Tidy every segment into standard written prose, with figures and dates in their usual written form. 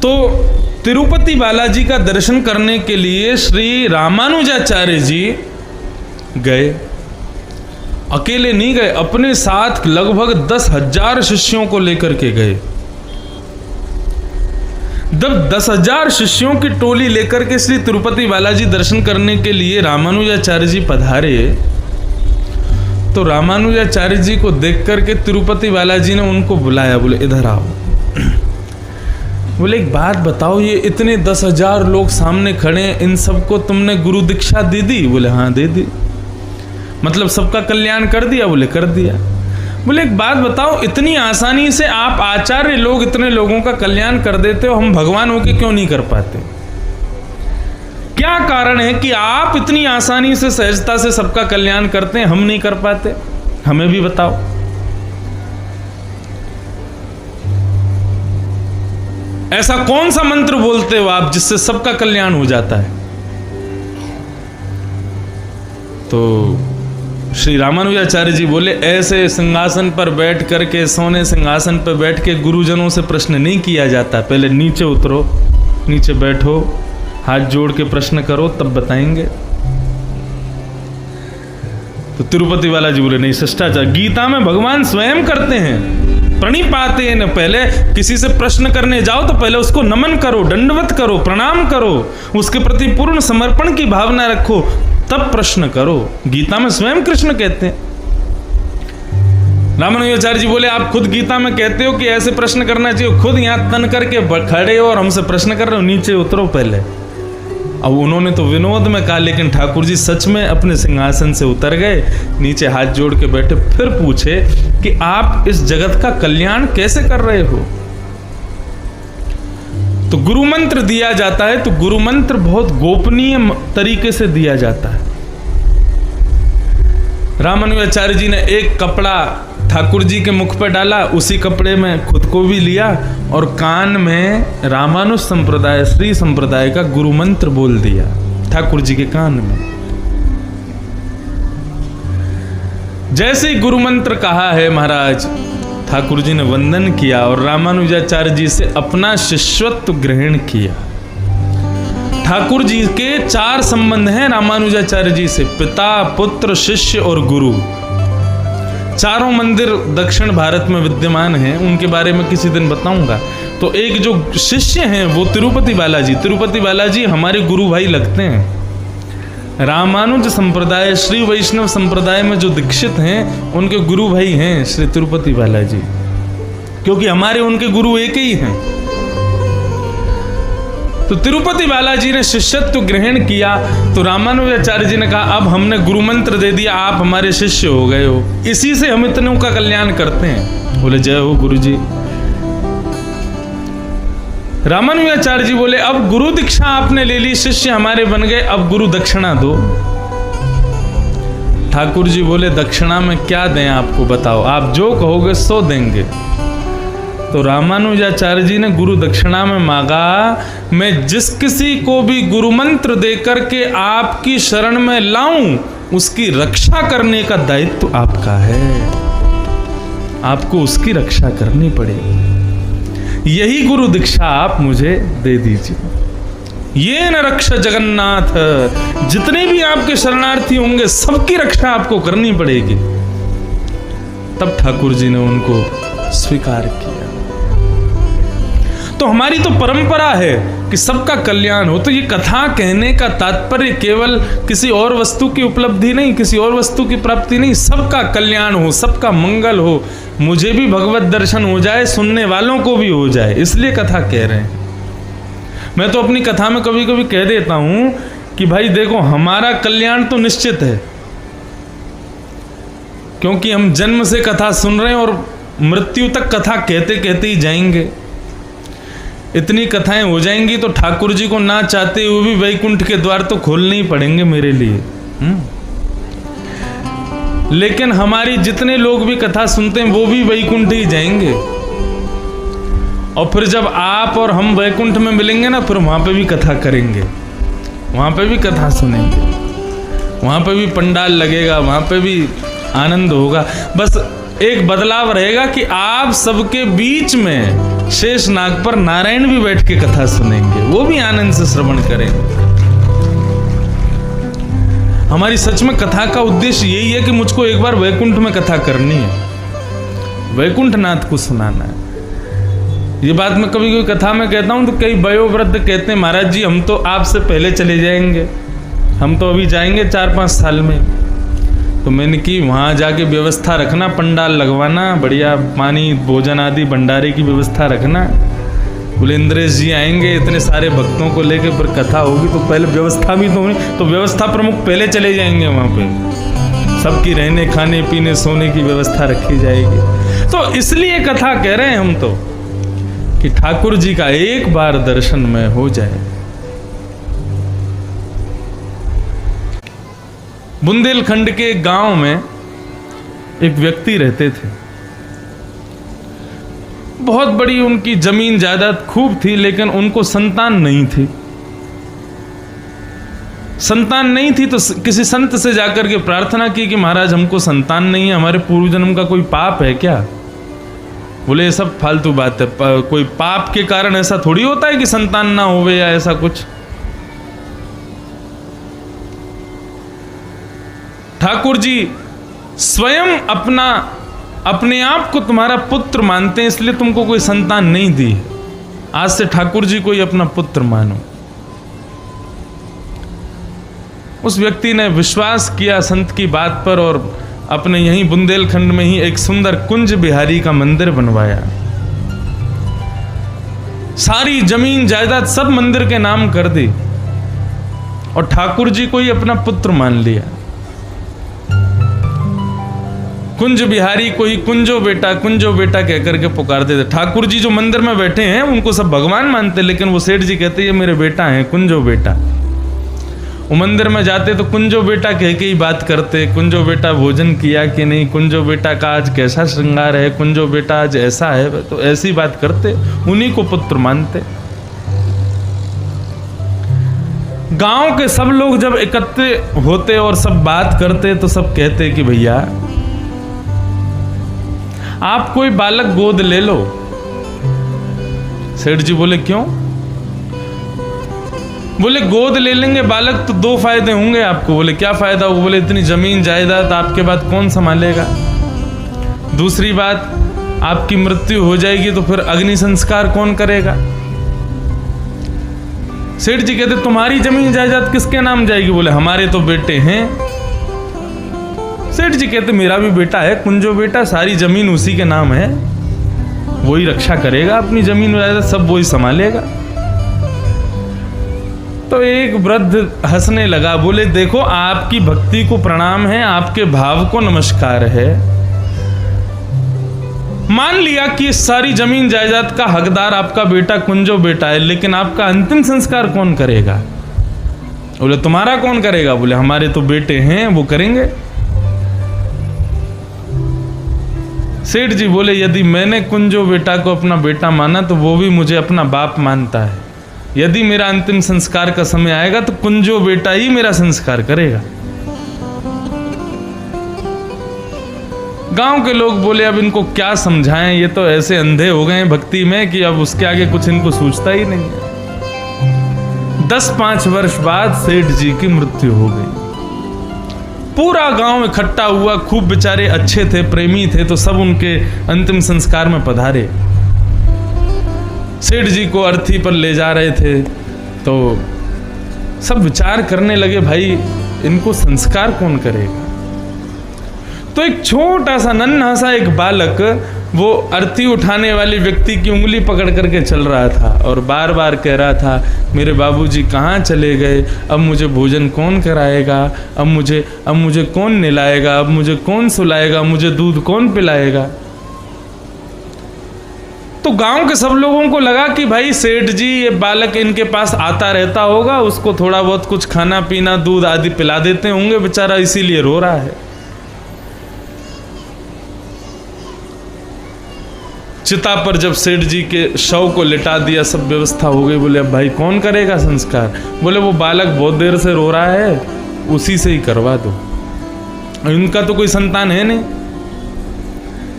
तो तिरुपति बालाजी का दर्शन करने के लिए श्री रामानुजाचार्य जी गए। अकेले नहीं गए, अपने साथ लगभग 10,000 शिष्यों को लेकर के गए। जब 10,000 शिष्यों की टोली लेकर के श्री तिरुपति बालाजी दर्शन करने के लिए रामानुजाचार्य जी पधारे, तो रामानुजाचार्य जी को देख करके तिरुपति बालाजी ने उनको बुलाया, बोले इधर आओ। बोले एक बात बताओ, ये इतने 10,000 लोग सामने खड़े हैं, इन सबको तुमने गुरु दीक्षा दे दी? बोले हाँ दे दी। मतलब सबका कल्याण कर दिया? बोले कर दिया। बोले एक बात बताओ, इतनी आसानी से आप आचार्य लोग इतने लोगों का कल्याण कर देते हो, हम भगवान होके क्यों नहीं कर पाते? क्या कारण है कि आप इतनी आसानी से सहजता से सबका कल्याण करते हैं, हम नहीं कर पाते? हमें भी बताओ। ऐसा कौन सा मंत्र बोलते हो आप जिससे सबका कल्याण हो जाता है? तो श्री रामानुजाचार्य जी बोले, ऐसे सिंहासन पर बैठ करके, सोने सिंहासन पर बैठ के गुरुजनों से प्रश्न नहीं किया जाता। पहले नीचे उतरो, नीचे बैठो, हाथ जोड़ के प्रश्न करो, तब बताएंगे। तो तिरुपति बालाजी बोले नहीं, शिष्टाचार गीता में भगवान स्वयं करते हैं, प्रणिपाते हैं। पहले किसी से प्रश्न करने जाओ तो पहले उसको नमन करो, दंडवत करो, प्रणाम करो, उसके प्रति पूर्ण समर्पण की भावना रखो, तब प्रश्न करो। गीता में स्वयं कृष्ण कहते हैं। रामानुजाचार्य जी बोले आप खुद गीता में कहते हो कि ऐसे प्रश्न करना चाहिए, खुद यहाँ तन करके खड़े हो और हमसे प्रश्न कर रहे हो, नीचे उतरो पहले। अब उन्होंने तो विनोद में कहा, लेकिन ठाकुर जी सच में अपने सिंहासन से उतर गए, नीचे हाथ जोड़ के बैठे, फिर पूछे कि आप इस जगत का कल्याण कैसे कर रहे हो? तो गुरु मंत्र दिया जाता है, तो गुरु मंत्र बहुत गोपनीय तरीके से दिया जाता है। रामानुजाचार्य जी ने एक कपड़ा ठाकुर जी के मुख पर डाला, उसी कपड़े में खुद को भी लिया और कान में रामानुज संप्रदाय, श्री संप्रदाय का गुरु मंत्र बोल दिया ठाकुर जी के कान में। जैसे ही गुरु मंत्र कहा है महाराज, ठाकुर जी ने वंदन किया और रामानुजाचार्य जी से अपना शिष्यत्व ग्रहण किया। ठाकुर जी के 4 संबंध हैं रामानुजाचार्य जी से, पिता, पुत्र, शिष्य और गुरु। चारों मंदिर दक्षिण भारत में विद्यमान हैं, उनके बारे में किसी दिन बताऊंगा। तो एक जो शिष्य हैं वो तिरुपति बालाजी हमारे गुरु भाई लगते हैं। रामानुज संप्रदाय, श्री वैष्णव संप्रदाय में जो दीक्षित हैं उनके गुरु भाई हैं श्री तिरुपति बालाजी, क्योंकि हमारे उनके गुरु एक ही हैं। तो तिरुपति बालाजी ने शिष्यत्व ग्रहण किया, तो रामानुजाचार्य जी ने कहा अब हमने गुरु मंत्र दे दिया, आप हमारे शिष्य हो गए हो, इसी से हम इतनों का कल्याण करते हैं। बोले जय हो गुरु जी। रामानुजाचार्य जी बोले अब गुरु दीक्षा आपने ले ली, शिष्य हमारे बन गए, अब गुरु दक्षिणा दो। ठाकुर जी बोले दक्षिणा में क्या दें आपको, बताओ, आप जो कहोगे सो देंगे। तो रामानुजाचार्य जी ने गुरु दक्षिणा में मांगा, मैं जिस किसी को भी गुरु मंत्र दे करके आपकी शरण में लाऊं, उसकी रक्षा करने का दायित्व आपका है, आपको उसकी रक्षा करनी पड़ेगी। यही गुरु दीक्षा आप मुझे दे दीजिए। ये न रक्षा जगन्नाथ, जितने भी आपके शरणार्थी होंगे सबकी रक्षा आपको करनी पड़ेगी। तब ठाकुर जी ने उनको स्वीकार किया। तो हमारी तो परंपरा है कि सबका कल्याण हो। तो ये कथा कहने का तात्पर्य केवल किसी और वस्तु की उपलब्धि नहीं, किसी और वस्तु की प्राप्ति नहीं, सबका कल्याण हो, सबका मंगल हो, मुझे भी भगवत दर्शन हो जाए, सुनने वालों को भी हो जाए, इसलिए कथा कह रहे हैं। मैं तो अपनी कथा में कभी कभी कह देता हूं कि भाई देखो, हमारा कल्याण तो निश्चित है, क्योंकि हम जन्म से कथा सुन रहे हैं और मृत्यु तक कथा कहते कहते ही जाएंगे। इतनी कथाएं हो जाएंगी तो ठाकुर जी को ना चाहते हुए भी वैकुंठ के द्वार तो खोलने ही पड़ेंगे मेरे लिए। लेकिन हमारी जितने लोग भी कथा सुनते हैं वो भी वैकुंठ ही जाएंगे, और फिर जब आप और हम वैकुंठ में मिलेंगे ना, फिर वहां पे भी कथा करेंगे, वहां पे भी कथा सुनेंगे, वहां पे भी पंडाल लगेगा, वहां पे भी आनंद होगा। बस एक बदलाव रहेगा कि आप सबके बीच में शेष नाग पर नारायण भी बैठ के कथा सुनेंगे, वो भी आनंद से श्रवण करेंगे। हमारी सच में कथा का उद्देश्य यही है कि मुझको एक बार वैकुंठ में कथा करनी है, वैकुंठनाथ को सुनाना है। ये बात मैं कभी कोई कथा में कहता हूँ तो कई वयोवृद्ध कहते हैं महाराज जी हम तो आपसे पहले चले जाएंगे, हम तो अभी जाएंगे 4-5 साल में। तो मैंने की वहाँ जाके व्यवस्था रखना, पंडाल लगवाना, बढ़िया पानी भोजन आदि भंडारे की व्यवस्था रखना। बोले इंद्रेश जी आएंगे इतने सारे भक्तों को लेके, फिर कथा होगी तो पहले व्यवस्था भी तो होगी, तो व्यवस्था प्रमुख पहले चले जाएंगे वहाँ पे, सबकी रहने खाने पीने सोने की व्यवस्था रखी जाएगी। तो इसलिए कथा कह रहे हैं हम तो कि ठाकुर जी का एक बार दर्शन में हो जाए। बुंदेलखंड के गांव में एक व्यक्ति रहते थे, बहुत बड़ी उनकी जमीन जायदाद खूब थी, लेकिन उनको संतान नहीं थी। संतान नहीं थी तो किसी संत से जाकर के प्रार्थना की कि महाराज हमको संतान नहीं है, हमारे पूर्व जन्म का कोई पाप है क्या? बोले ये सब फालतू बात है, कोई पाप के कारण ऐसा थोड़ी होता है कि संतान ना होवे या ऐसा कुछ। ठाकुर जी स्वयं अपने आप को तुम्हारा पुत्र मानते हैं, इसलिए तुमको कोई संतान नहीं दी। आज से ठाकुर जी को ही अपना पुत्र मानो। उस व्यक्ति ने विश्वास किया संत की बात पर और अपने यहीं बुंदेलखंड में ही एक सुंदर कुंज बिहारी का मंदिर बनवाया। सारी जमीन जायदाद सब मंदिर के नाम कर दी और ठाकुर जी को ही अपना पुत्र मान लिया। कुंज बिहारी को ही कुंजो बेटा कहकर के पुकारते थे। ठाकुर जी जो मंदिर में बैठे हैं उनको सब भगवान मानते, लेकिन वो सेठ जी कहते ये मेरे बेटा हैं, कुंजो बेटा। वो मंदिर में जाते तो कुंजो बेटा कह के ही बात करते, कुंजो बेटा भोजन किया कि नहीं, कुंजो बेटा का आज कैसा श्रृंगार है, कुंजो बेटा आज ऐसा है, तो ऐसी बात करते, उन्हीं को पुत्र मानते। गांव के सब लोग जब इकट्ठे होते और सब बात करते तो सब कहते कि भैया आप कोई बालक गोद ले लो। सेठ जी बोले क्यों? बोले गोद ले लेंगे बालक तो 2 फायदे होंगे आपको। बोले क्या फायदा? वो बोले इतनी जमीन जायदाद आपके बाद कौन संभालेगा, दूसरी बात आपकी मृत्यु हो जाएगी तो फिर अग्नि संस्कार कौन करेगा। सेठ जी कहते तुम्हारी जमीन जायदाद किसके नाम जाएगी? बोले हमारे तो बेटे हैं। सेठ जी कहते मेरा भी बेटा है कुंजो बेटा, सारी जमीन उसी के नाम है, वही रक्षा करेगा अपनी जमीन जायदाद, सब वही संभालेगा। तो एक वृद्ध हंसने लगा, बोले देखो आपकी भक्ति को प्रणाम है, आपके भाव को नमस्कार है। मान लिया कि सारी जमीन जायदाद का हकदार आपका बेटा कुंजो बेटा है, लेकिन आपका अंतिम संस्कार कौन करेगा? बोले तुम्हारा कौन करेगा? बोले हमारे तो बेटे हैं वो करेंगे। सेठ जी बोले यदि मैंने कुंजो बेटा को अपना बेटा माना तो वो भी मुझे अपना बाप मानता है। यदि मेरा अंतिम संस्कार का समय आएगा तो कुंजो बेटा ही मेरा संस्कार करेगा। गांव के लोग बोले अब इनको क्या समझाएं, ये तो ऐसे अंधे हो गए हैं भक्ति में कि अब उसके आगे कुछ इनको सूझता ही नहीं है। 10-5 वर्ष बाद सेठ जी की मृत्यु हो गई। पूरा गांव इकट्ठा हुआ, खूब बेचारे अच्छे थे, प्रेमी थे, तो सब उनके अंतिम संस्कार में पधारे। सेठ जी को अर्थी पर ले जा रहे थे तो सब विचार करने लगे भाई इनको संस्कार कौन करेगा। तो एक छोटा सा नन्हा सा एक बालक वो अर्थी उठाने वाले व्यक्ति की उंगली पकड़ करके चल रहा था और बार बार कह रहा था मेरे बाबूजी कहाँ चले गए, अब मुझे भोजन कौन कराएगा, अब मुझे कौन नहलाएगा, अब मुझे कौन सुलाएगा, मुझे दूध कौन पिलाएगा। तो गांव के सब लोगों को लगा कि भाई सेठ जी ये बालक इनके पास आता रहता होगा, उसको थोड़ा बहुत कुछ खाना पीना दूध आदि पिला देते होंगे, बेचारा इसीलिए रो रहा है। चिता पर जब सेठ जी के शव को लिटा दिया, सब व्यवस्था हो गई, बोले अब भाई कौन करेगा संस्कार। बोले वो बालक बहुत देर से रो रहा है, उसी से ही करवा दो, इनका तो कोई संतान है नहीं।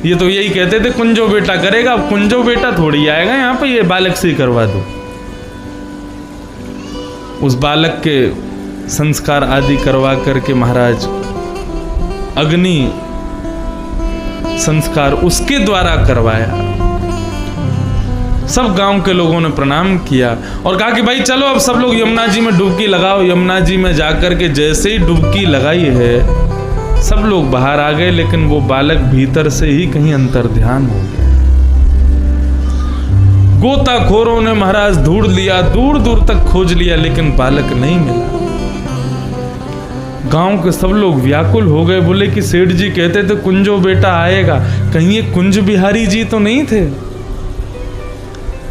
ये तो यही कहते थे कुंजो बेटा करेगा, अब कुंजो बेटा थोड़ी आएगा यहाँ पे, ये बालक से ही करवा दो। उस बालक के संस्कार आदि करवा करके महाराज अग्नि संस्कार उसके द्वारा करवाया। सब गांव के लोगों ने प्रणाम किया और कहा कि भाई चलो अब सब लोग यमुना जी में डुबकी लगाओ। यमुना जी में जाकर के जैसे ही डुबकी लगाई है, सब लोग बाहर आ गए, लेकिन वो बालक भीतर से ही कहीं अंतर्ध्यान हो गया। गोताखोरों ने महाराज ढूंढ लिया, दूर दूर तक खोज लिया, लेकिन बालक नहीं मिला। गांव के सब लोग व्याकुल हो गए, बोले कि सेठ जी कहते थे कुंजो बेटा आएगा, कहीं ये कुंज बिहारी जी तो नहीं थे?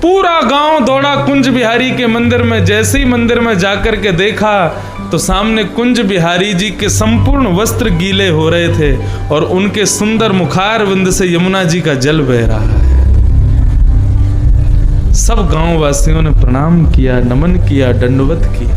पूरा गांव दौड़ा कुंज बिहारी के मंदिर में। जैसे ही मंदिर में जाकर के देखा तो सामने कुंज बिहारी जी के संपूर्ण वस्त्र गीले हो रहे थे और उनके सुंदर मुखार विंद से यमुना जी का जल बह रहा है। सब गांव वासियों ने प्रणाम किया, नमन किया, दंडवत किया।